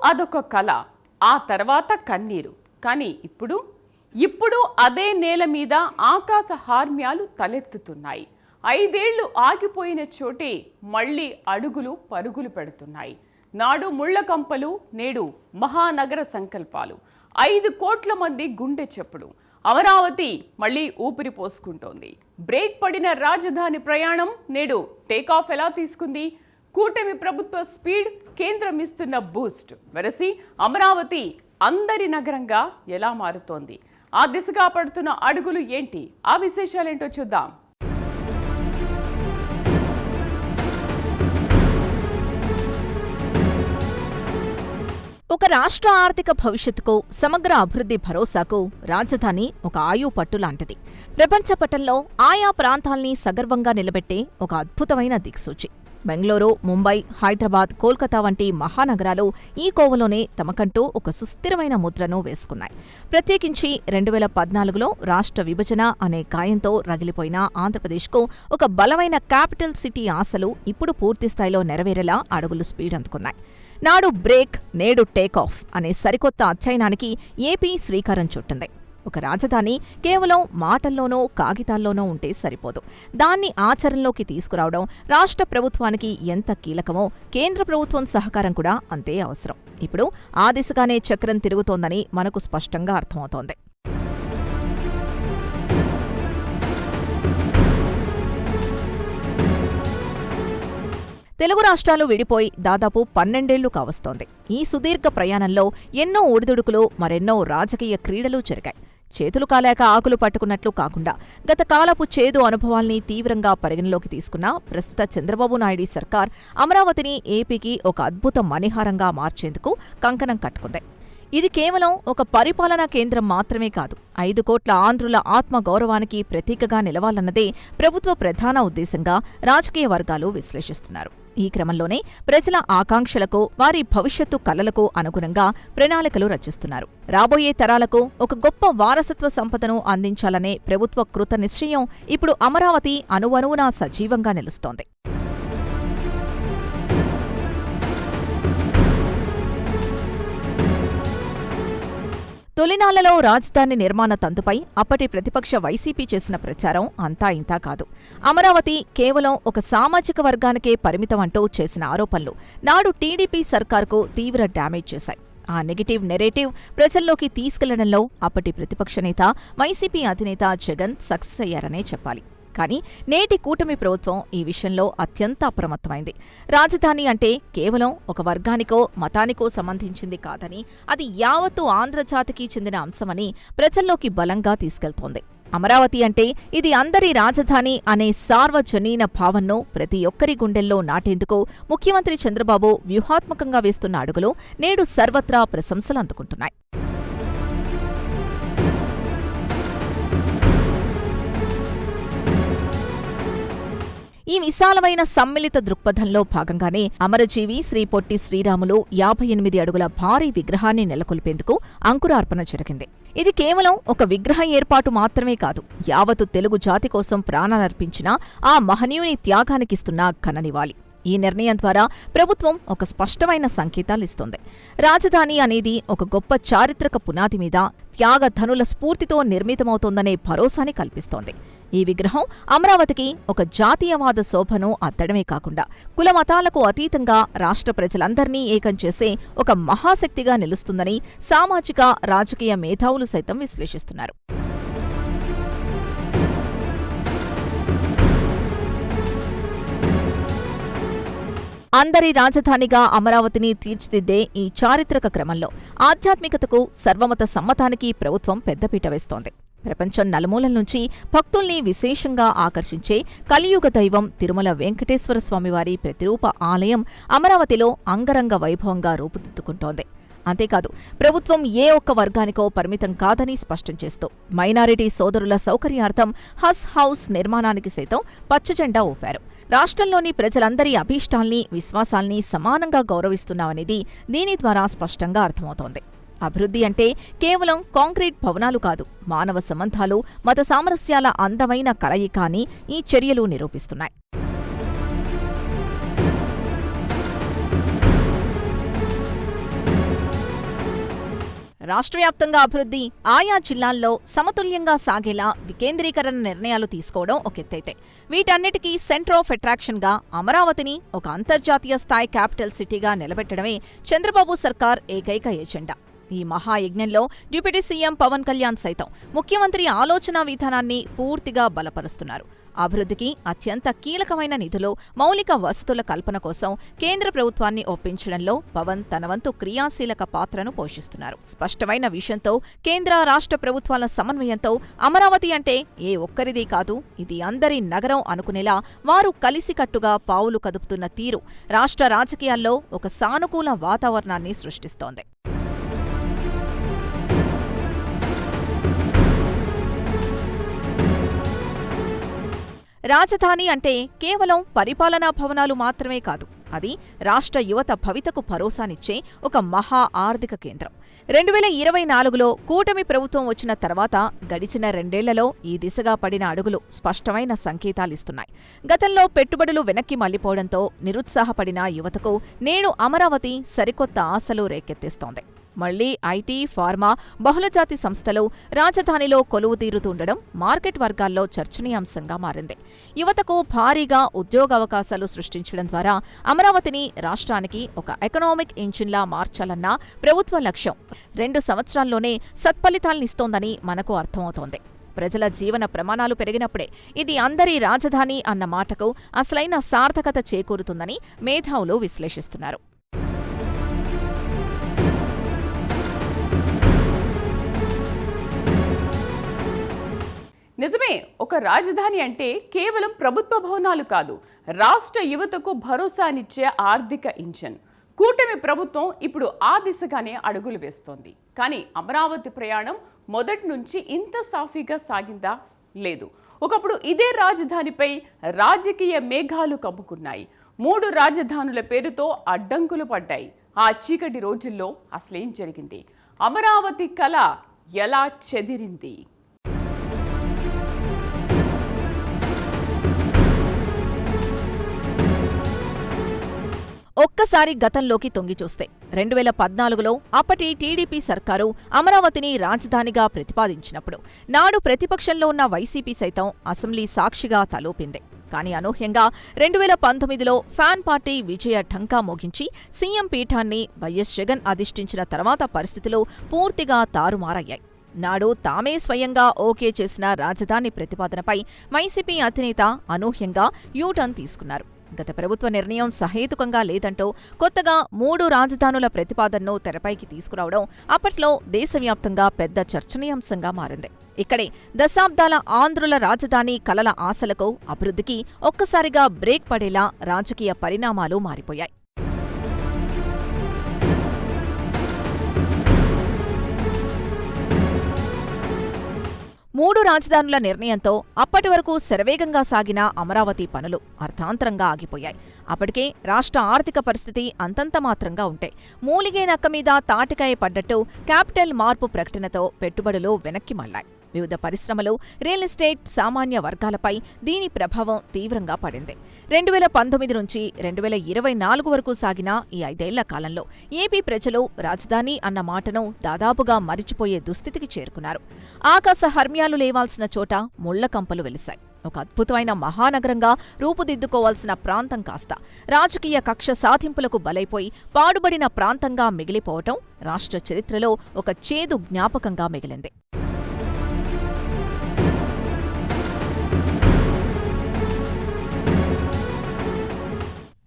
అదొక కళ, ఆ తర్వాత కన్నీరు. కానీ ఇప్పుడు అదే నేల మీద ఆకాశ హార్మ్యాలు తలెత్తుతున్నాయి. 5 ఏళ్లు ఆగిపోయిన చోటే మళ్లీ అడుగులు పరుగులు పెడుతున్నాయి. నాడు ముళ్ల కంపలు, నేడు మహానగర సంకల్పాలు. 5 కోట్ల మంది గుండె చప్పుడు. అమరావతి మళ్లీ ఊపిరి పోసుకుంటోంది. బ్రేక్ పడిన రాజధాని ప్రయాణం నేడు టేకాఫ్ ఎలా తీసుకుంది? కూటమి ప్రభుత్వ స్పీడ్, కేంద్రం ఇస్తున్న బూస్ట్ వెరసి అమరావతి అందరి నగరంగా ఎలా మారుతోంది? ఆ దిశగా పడుతున్న అడుగులు ఏంటి? ఆ విశేషాలేంటో చూద్దాం. ఒక రాష్ట్ర ఆర్థిక భవిష్యత్తుకు, సమగ్ర అభివృద్ధి భరోసాకు రాజధాని ఒక ఆయుపట్టు లాంటిది. ప్రపంచ పటంలో ఆయా ప్రాంతాల్ని సగర్వంగా నిలబెట్టే ఒక అద్భుతమైన దిక్సూచి. బెంగళూరు, ముంబై, హైదరాబాద్, కోల్కతా వంటి మహానగరాలు ఈ కోవలోనే తమకంటూ ఒక సుస్థిరమైన ముద్రను వేసుకున్నాయి. ప్రత్యేకించి 2014లో రాష్ట్ర విభజన అనే గాయంతో రగిలిపోయిన ఆంధ్రప్రదేశ్కు ఒక బలమైన క్యాపిటల్ సిటీ ఆశలు ఇప్పుడు పూర్తిస్థాయిలో నెరవేరేలా అడుగులు స్పీడ్ అందుకున్నాయి. నాడు బ్రేక్, నేడు టేకాఫ్ అనే సరికొత్త అధ్యయనానికి ఏపీ శ్రీకారం చుట్టింది. ఒక రాజధాని కేవలం మాటల్లోనో కాగితాల్లోనో ఉంటే సరిపోదు. దాన్ని ఆచరణలోకి తీసుకురావడం రాష్ట్ర ప్రభుత్వానికి ఎంత కీలకమో కేంద్ర ప్రభుత్వం సహకారం కూడా అంతే అవసరం. ఇప్పుడు ఆ దిశగానే చక్రం తిరుగుతోందని మనకు స్పష్టంగా అర్థమవుతోంది. తెలుగు రాష్ట్రాలు విడిపోయి దాదాపు 12 ఏళ్లు కావస్తోంది. ఈ సుదీర్ఘ ప్రయాణంలో ఎన్నో ఒడిదుడుకులు, మరెన్నో రాజకీయ క్రీడలు జరిగాయి. చేతులు కాలేక ఆకులు పట్టుకున్నట్లు కాకుండా గత కాలపు చేదు అనుభవాల్ని తీవ్రంగా పరిగణలోకి తీసుకున్న ప్రస్తుత చంద్రబాబు నాయుడు సర్కార్ అమరావతిని ఏపీకి ఒక అద్భుత మణిహారంగా మార్చేందుకు కంకణం కట్టుకుంది. ఇది కేవలం ఒక పరిపాలనా కేంద్రం మాత్రమే కాదు, 5 కోట్ల ఆంధ్రుల ఆత్మగౌరవానికి ప్రతీకగా నిలవాలన్నదే ప్రభుత్వ ప్రధాన ఉద్దేశంగా రాజకీయ వర్గాలు విశ్లేషిస్తున్నారు. ఈ క్రమంలోనే ప్రజల ఆకాంక్షలకు, వారి భవిష్యత్తు కలలకు అనుగుణంగా ప్రణాళికలు రచిస్తున్నారు. రాబోయే తరాలకు ఒక గొప్ప వారసత్వ సంపదను అందించాలనే ప్రభుత్వ కృత నిశ్చయం ఇప్పుడు అమరావతి అణువణువునా సజీవంగా నిలుస్తోంది. తొలినాళ్లలో రాజధాని నిర్మాణ తంతుపై అప్పటి ప్రతిపక్ష వైసీపీ చేసిన ప్రచారం అంతా ఇంతా కాదు. అమరావతి కేవలం ఒక సామాజిక వర్గానికే పరిమితమంటూ చేసిన ఆరోపణలు నాడు టీడీపీ సర్కారుకు తీవ్ర డ్యామేజ్ చేశాయి. ఆ నెగటివ్ నెరేటివ్ ప్రజల్లోకి తీసుకెళ్లడంలో అప్పటి ప్రతిపక్ష నేత, వైసీపీ అధినేత జగన్ సక్సెస్ అయ్యారనే చెప్పాలి. కానీ నేటి కూటమి ప్రభుత్వం ఈ విషయంలో అత్యంత అప్రమత్తమైంది. రాజధాని అంటే కేవలం ఒక వర్గానికో, మతానికో సంబంధించింది కాదని, అది యావత్తు ఆంధ్రజాతికి చెందిన అంశమని ప్రజల్లోకి బలంగా తీసుకెళ్తోంది. అమరావతి అంటే ఇది అందరి రాజధాని అనే సార్వజనీన భావనను ప్రతి ఒక్కరి గుండెల్లో నాటేందుకు ముఖ్యమంత్రి చంద్రబాబు వ్యూహాత్మకంగా వేస్తున్న అడుగులు నేడు సర్వత్రా ప్రశంసలు అందుకుంటున్నాయి. ఈ విశాలమైన సమ్మిళిత దృక్పథంలో భాగంగానే అమరజీవి శ్రీ పొట్టి శ్రీరాములు 58 అడుగుల భారీ విగ్రహాన్ని నెలకొల్పేందుకు అంకురార్పణ జరిగింది. ఇది కేవలం ఒక విగ్రహ ఏర్పాటు మాత్రమే కాదు, యావత్తు తెలుగు జాతి కోసం ప్రాణాలర్పించిన ఆ మహనీయుని త్యాగానికిస్తున్న ఘన నివాళి. ఈ నిర్ణయం ద్వారా ప్రభుత్వం ఒక స్పష్టమైన సంకేతాలిస్తోంది. రాజధాని అనేది ఒక గొప్ప చారిత్రక పునాది మీద త్యాగధనుల స్ఫూర్తితో నిర్మితమవుతోందనే భరోసాని కల్పిస్తోంది. ఈ విగ్రహం అమరావతికి ఒక జాతీయవాద శోభను అద్దడమే కాకుండా కులమతాలకు అతీతంగా రాష్ట్ర ప్రజలందర్నీ ఏకం చేసే ఒక మహాశక్తిగా నిలుస్తుందని సామాజిక, రాజకీయ మేధావులు సైతం విశ్లేషిస్తున్నారు. అందరి రాజధానిగా అమరావతిని తీర్చిదిద్దే ఈ చారిత్రక క్రమంలో ఆధ్యాత్మికతకు, సర్వమత సమ్మతానికి ప్రభుత్వం పెద్దపీట వేస్తోంది. ప్రపంచం నలుమూలల నుంచి భక్తుల్ని విశేషంగా ఆకర్షించే కలియుగ దైవం తిరుమల వెంకటేశ్వర స్వామివారి ప్రతిరూప ఆలయం అమరావతిలో అంగరంగ వైభవంగా రూపుదిద్దుకుంటోంది. అంతేకాదు, ప్రభుత్వం ఏ ఒక్క వర్గానికో పరిమితం కాదని స్పష్టం చేస్తూ మైనారిటీ సోదరుల సౌకర్యార్థం హజ్ హౌస్ నిర్మాణానికి సైతం పచ్చజెండా ఊపారు. రాష్ట్రంలోని ప్రజలందరి అభీష్టాల్ని, విశ్వాసాల్ని సమానంగా గౌరవిస్తున్నామనేది దీని ద్వారా స్పష్టంగా అర్థమవుతోంది. అభివృద్ధి అంటే కేవలం కాంక్రీట్ భవనాలు కాదు, మానవ సంబంధాలు, మత సామరస్యాల అందమైన కలయిక అని ఈ చర్యలు నిరూపిస్తున్నాయి. రాష్ట్ర వ్యాప్తంగా అభివృద్ధి ఆయా జిల్లాల్లో సమతుల్యంగా సాగేలా వికేంద్రీకరణ నిర్ణయాలు తీసుకోవడం ఒక ఎత్తైతే, వీటన్నిటికీ సెంటర్ ఆఫ్ అట్రాక్షన్గా అమరావతిని ఒక అంతర్జాతీయ స్థాయి క్యాపిటల్ సిటీగా నిలబెట్టడమే చంద్రబాబు సర్కార్ ఏకైక ఎజెండా. ఈ మహాయజ్ఞంలో డిప్యూటీ సీఎం పవన్ కళ్యాణ్ సైతం ముఖ్యమంత్రి ఆలోచనా విధానాన్ని పూర్తిగా బలపరుస్తున్నారు. అభివృద్ధికి అత్యంత కీలకమైన నిధులు, మౌలిక వసతుల కల్పన కోసం కేంద్ర ప్రభుత్వాన్ని ఒప్పించడంలో పవన్ తన వంతు క్రియాశీలక పాత్రను పోషిస్తున్నారు. స్పష్టమైన విషయంతో, కేంద్ర రాష్ట్ర ప్రభుత్వాల సమన్వయంతో అమరావతి అంటే ఏ ఒక్కరిది కాదు, ఇది అందరి నగరం అనుకునేలా వారు కలిసికట్టుగా పావులు కదుపుతున్న తీరు రాష్ట్ర రాజకీయాల్లో ఒక సానుకూల వాతావరణాన్ని సృష్టిస్తోంది. రాజధాని అంటే కేవలం పరిపాలనా భవనాలు మాత్రమే కాదు, అది రాష్ట్ర యువత భవితకు భరోసానిచ్చే ఒక మహా ఆర్థిక కేంద్రం. 2024లో కూటమి ప్రభుత్వం వచ్చిన తర్వాత గడిచిన 2 ఏళ్లలో ఈ దిశగా పడిన అడుగులు స్పష్టమైన సంకేతాలిస్తున్నాయి. గతంలో పెట్టుబడులు వెనక్కి మళ్లిపోవడంతో నిరుత్సాహపడిన యువతకు నేడు అమరావతి సరికొత్త ఆశలు రేకెత్తిస్తోంది. మళ్లీ ఐటీ, ఫార్మా, బహుళజాతి సంస్థలు రాజధానిలో కొలువు తీరుతుండడం మార్కెట్ వర్గాల్లో చర్చనీయాంశంగా మారింది. యువతకు భారీగా ఉద్యోగావకాశాలు సృష్టించడం ద్వారా అమరావతిని రాష్ట్రానికి ఒక ఎకనామిక్ ఇంజిన్లా మార్చాలన్న ప్రభుత్వ లక్ష్యం 2 సంవత్సరాల్లోనే సత్ఫలితాలనిస్తోందని మనకు అర్థమవుతోంది. ప్రజల జీవన ప్రమాణాలు పెరిగినప్పుడే ఇది అందరి రాజధాని అన్న మాటకు అసలైన సార్థకత చేకూరుతుందని మేధావులు విశ్లేషిస్తున్నారు. నిజమే, ఒక రాజధాని అంటే కేవలం ప్రభుత్వ భవనాలు కాదు, రాష్ట్ర యువతకు భరోసానిచ్చే ఆర్థిక ఇంజన్. కూటమి ప్రభుత్వం ఇప్పుడు ఆ దిశగానే అడుగులు వేస్తోంది. కానీ అమరావతి ప్రయాణం మొదటి నుంచి ఇంత సాఫీగా సాగిందా? లేదు. ఒకప్పుడు ఇదే రాజధానిపై రాజకీయ మేఘాలు కమ్ముకున్నాయి. 3 రాజధానుల పేరుతో అడ్డంకులు పడ్డాయి. ఆ చీకటి రోజుల్లో అసలేం జరిగింది? అమరావతి కల ఎలా చెదిరింది? ఒక్కసారి గతంలోకి తొంగిచూస్తే 2014లో అప్పటి టీడీపీ సర్కారు అమరావతిని రాజధానిగా ప్రతిపాదించినప్పుడు నాడు ప్రతిపక్షంలో ఉన్న వైసీపీ సైతం అసెంబ్లీ సాక్షిగా తలూపింది. కానీ అనూహ్యంగా 2019లో ఫ్యాన్ పార్టీ విజయ ఢంకా మోగించి సీఎం పీఠాన్ని వైఎస్ జగన్ అధిష్ఠించిన తర్వాత పరిస్థితులు పూర్తిగా తారుమారయ్యాయి. నాడు తామే స్వయంగా ఓకే చేసిన రాజధాని ప్రతిపాదనపై వైసీపీ అధినేత అనూహ్యంగా యూటర్న్ తీసుకున్నారు. గత ప్రభుత్వ నిర్ణయం సహేతుకంగా లేదంటూ కొత్తగా 3 రాజధానుల ప్రతిపాదనను తెరపైకి తీసుకురావడం అప్పట్లో దేశవ్యాప్తంగా పెద్ద చర్చనీయాంశంగా మారింది. ఇక్కడే దశాబ్దాల ఆంధ్రుల రాజధాని కలల ఆశలకు, అభివృద్ధికి ఒక్కసారిగా బ్రేక్ పడేలా రాజకీయ పరిణామాలు మారిపోయాయి. మూడు రాజధానుల నిర్ణయంతో అప్పటి వరకు శరవేగంగా సాగిన అమరావతి పనులు అర్థాంతరంగా ఆగిపోయాయి. అప్పటికే రాష్ట్ర ఆర్థిక పరిస్థితి అంతంతమాత్రంగా ఉంటే మూలిగే నక్క మీద తాటికాయ పడ్డట్టు క్యాపిటల్ మార్పు ప్రకటనతో పెట్టుబడులు వెనక్కి మళ్లాయి. వివిధ పరిశ్రమలు, రియల్ ఎస్టేట్, సామాన్య వర్గాలపై దీని ప్రభావం తీవ్రంగా పడింది. 2019 నుంచి 2024 వరకు సాగిన ఈ 5 ఏళ్ల కాలంలో ఏపీ ప్రజలు రాజధాని అన్న మాటను దాదాపుగా మరిచిపోయే దుస్థితికి చేరుకున్నారు. ఆకాశ హర్మ్యాలు లేవాల్సిన చోట ముళ్లకంపలు వెలిశాయి. ఒక అద్భుతమైన మహానగరంగా రూపుదిద్దుకోవాల్సిన ప్రాంతం కాస్త రాజకీయ కక్ష సాధింపులకు బలైపోయి పాడుబడిన ప్రాంతంగా మిగిలిపోవటం రాష్ట్ర చరిత్రలో ఒక చేదు జ్ఞాపకంగా మిగిలింది.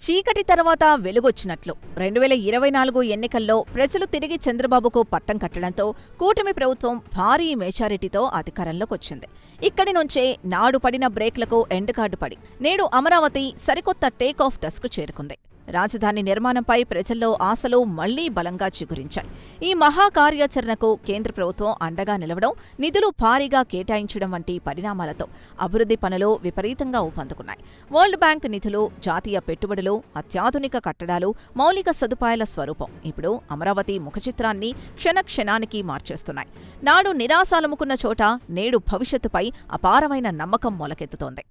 చీకటి తర్వాత వెలుగొచ్చినట్లు 2024 ఎన్నికల్లో ప్రజలు తిరిగి చంద్రబాబుకు పట్టం కట్టడంతో కూటమి ప్రభుత్వం భారీ మెజారిటీతో అధికారంలోకొచ్చింది. ఇక్కడి నుంచే నాడు పడిన బ్రేక్లకు ఎండ్కార్డు పడి నేడు అమరావతి సరికొత్త టేకాఫ్ దశకు చేరుకుంది. రాజధాని నిర్మాణంపై ప్రజల్లో ఆశలు మళ్లీ బలంగా చిగురించాయి. ఈ మహాకార్యాచరణకు కేంద్ర ప్రభుత్వం అండగా నిలవడం, నిధులు భారీగా కేటాయించడం వంటి పరిణామాలతో అభివృద్ధి పనులు విపరీతంగా ఊపందుకున్నాయి. వరల్డ్ బ్యాంక్ నిధులు, జాతీయ పెట్టుబడులు, అత్యాధునిక కట్టడాలు, మౌలిక సదుపాయాల స్వరూపం ఇప్పుడు అమరావతి ముఖచిత్రాన్ని క్షణక్షణానికి మార్చేస్తున్నాయి. నాడు నిరాశాలముకున్న చోట నేడు భవిష్యత్తుపై అపారమైన నమ్మకం మొలకెత్తుతోంది.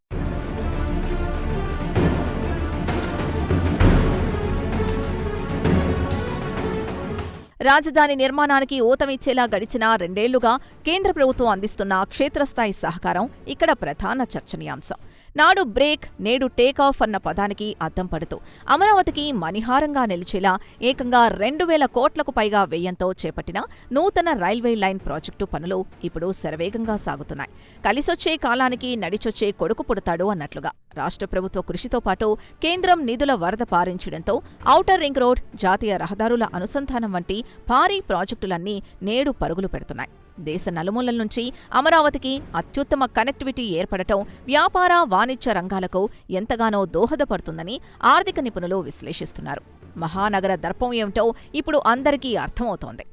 రాజధాని నిర్మాణానికి ఊతమిచ్చేలా గడిచిన 2 ఏళ్లుగా కేంద్ర ప్రభుత్వం అందిస్తున్న క్షేత్రస్థాయి సహకారం ఇక్కడ ప్రధాన చర్చనీయాంశం. నాడు బ్రేక్, నేడు టేక్ ఆఫ్ అన్న పదానికి అద్దం పడుతూ అమరావతికి మణిహారంగా నిలిచేలా ఏకంగా 2,000 కోట్లకు పైగా వ్యయంతో చేపట్టిన నూతన రైల్వే లైన్ ప్రాజెక్టు పనులు ఇప్పుడు శరవేగంగా సాగుతున్నాయి. కలిసొచ్చే కాలానికి నడిచొచ్చే కొడుకు పుడతాడు అన్నట్లుగా రాష్ట్ర ప్రభుత్వ కృషితో పాటు కేంద్రం నిధుల వరద పారించడంతో ఔటర్ రింగ్ రోడ్, జాతీయ రహదారుల అనుసంధానం వంటి భారీ ప్రాజెక్టులన్నీ నేడు పరుగులు పెడుతున్నాయి. దేశ నలుమూలల నుంచి అమరావతికి అత్యుత్తమ కనెక్టివిటీ ఏర్పడటం వ్యాపార, వాణిజ్య రంగాలకు ఎంతగానో దోహదపడుతుందని ఆర్థిక నిపుణులు విశ్లేషిస్తున్నారు. మహానగర దర్పం ఏమిటో ఇప్పుడు అందరికీ అర్థమవుతోంది.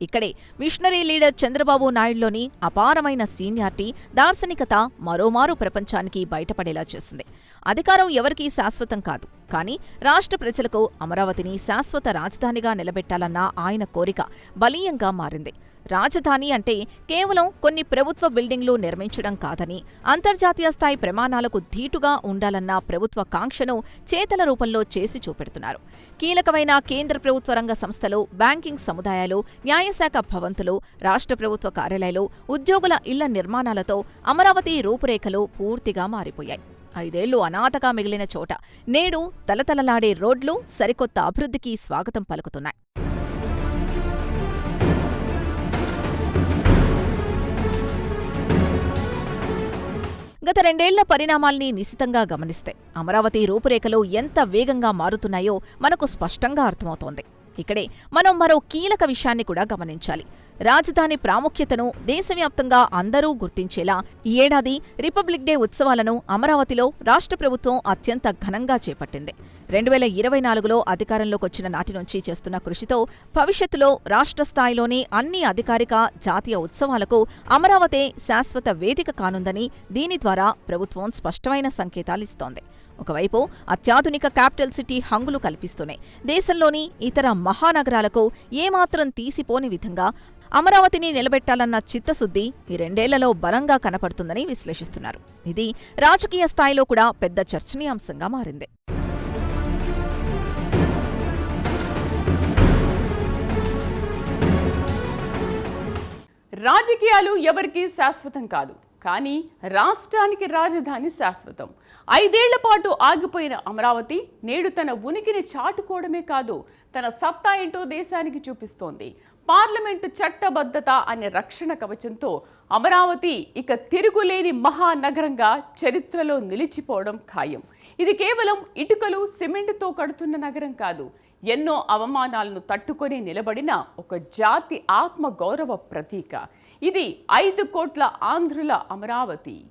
ఇక్కడే విషనరీ లీడర్ చంద్రబాబు నాయుడులోని అపారమైన సీనియారిటీ, దార్శనికత మరోమారు ప్రపంచానికి బయటపడేలా చేసింది. అధికారం ఎవరికీ శాశ్వతం కాదు, కానీ రాష్ట్ర ప్రజలకు అమరావతిని శాశ్వత రాజధానిగా నిలబెట్టాలన్న ఆయన కోరిక బలీయంగా మారింది. రాజధాని అంటే కేవలం కొన్ని ప్రభుత్వ బిల్డింగ్లు నిర్మించడం కాదని, అంతర్జాతీయ స్థాయి ప్రమాణాలకు ధీటుగా ఉండాలన్న ప్రభుత్వ కాంక్షను చేతల రూపంలో చేసి చూపెడుతున్నారు. కీలకమైన కేంద్ర ప్రభుత్వ రంగ సంస్థలు, బ్యాంకింగ్ సముదాయాలు, న్యాయశాఖ భవంతులు, రాష్ట్ర ప్రభుత్వ కార్యాలయాలు, ఉద్యోగుల ఇళ్ల నిర్మాణాలతో అమరావతి రూపురేఖలు పూర్తిగా మారిపోయాయి. 5 ఏళ్లు అనాథగా మిగిలిన చోట నేడు తలతలలాడే రోడ్లు సరికొత్త అభివృద్ధికి స్వాగతం పలుకుతున్నాయి. గత 2 ఏళ్ల పరిణామాల్ని నిశితంగా గమనిస్తే అమరావతి రూపురేఖలు ఎంత వేగంగా మారుతున్నాయో మనకు స్పష్టంగా అర్థమవుతోంది. ఇక్కడే మనం మరో కీలక విషయాన్ని కూడా గమనించాలి. రాజధాని ప్రాముఖ్యతను దేశవ్యాప్తంగా అందరూ గుర్తించేలా ఈ ఏడాది రిపబ్లిక్ డే ఉత్సవాలను అమరావతిలో రాష్ట్ర ప్రభుత్వం అత్యంత ఘనంగా చేపట్టింది. 2024లో అధికారంలోకొచ్చిన నాటి నుంచి చేస్తున్న కృషితో భవిష్యత్తులో రాష్ట్ర స్థాయిలోని అన్ని అధికారిక, జాతీయ ఉత్సవాలకు అమరావతే శాశ్వత వేదిక కానుందని దీని ద్వారా ప్రభుత్వం స్పష్టమైన సంకేతాలిస్తోంది. ఒకవైపు అత్యాధునిక క్యాపిటల్ సిటీ హంగులు కల్పిస్తూనే దేశంలోని ఇతర మహానగరాలకు ఏమాత్రం తీసిపోని విధంగా అమరావతిని నిలబెట్టాలన్న చిత్తశుద్ధి ఈ 2 ఏళ్లలో బలంగా కనపడుతుందని విశ్లేషిస్తున్నారు. ఇది రాజకీయ స్థాయిలో కూడా పెద్ద చర్చనీయాంశంగా మారింది. రాజకీయాలు ఎవరికీ శాశ్వతం కాదు, కానీ రాష్ట్రానికి రాజధాని శాశ్వతం. 5 ఏళ్ల పాటు ఆగిపోయిన అమరావతి నేడు తన ఉనికిని చాటుకోవడమే కాదు, తన సత్తా ఏంటో దేశానికి చూపిస్తోంది. పార్లమెంటు చట్టబద్ధత అనే రక్షణ కవచంతో అమరావతి ఇక తిరుగులేని మహానగరంగా చరిత్రలో నిలిచిపోవడం ఖాయం. ఇది కేవలం ఇటుకలు, సిమెంటుతో కడుతున్న నగరం కాదు, ఎన్నో అవమానాలను తట్టుకొని నిలబడిన ఒక జాతి ఆత్మ గౌరవ ప్రతీక. ఇది 5 కోట్ల ఆంధ్రుల అమరావతి.